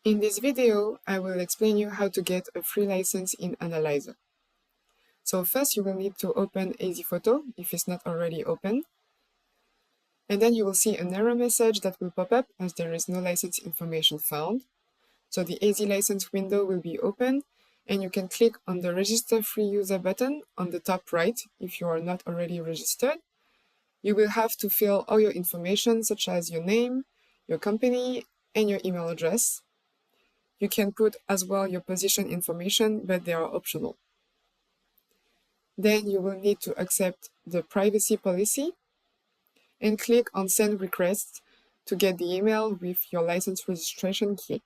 In this video, I will explain you how to get a free license in Analyzer. So first you will need to open AZPhoto if it's not already open. And then you will see an error message that will pop up as there is no license information found. So the AZ license window will be open and you can click on the Register Free User button on the top right if you are not already registered. You will have to fill all your information such as your name, your company, and your email address. You can put as well your position information, but they are optional. Then you will need to accept the privacy policy and click on Send Request to get the email with your license registration key.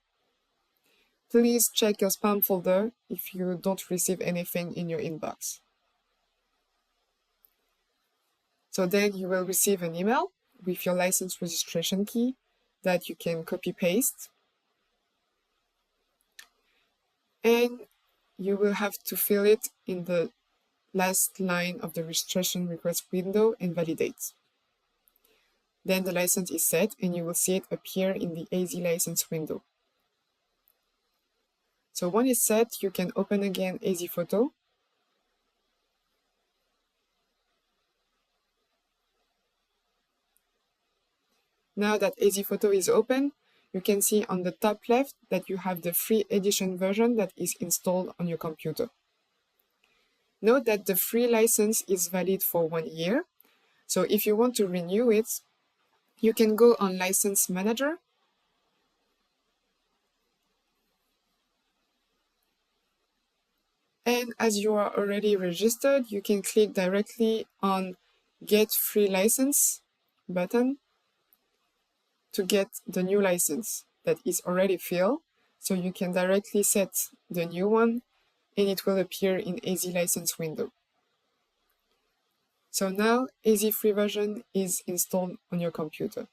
Please check your spam folder if you don't receive anything in your inbox. So then you will receive an email with your license registration key that you can copy-paste. And you will have to fill it in the last line of the registration request window and validate. Then the license is set and you will see it appear in the AZ license window. So when it's set, you can open again AZPhoto. Now that AZPhoto is open, you can see on the top left that you have the free edition version that is installed on your computer. Note that the free license is valid for 1 year. So if you want to renew it, you can go on License Manager and as you are already registered, you can click directly on Get Free License button to get the new license that is already filled. So you can directly set the new one and it will appear in AZ license window. So now AZ free version is installed on your computer.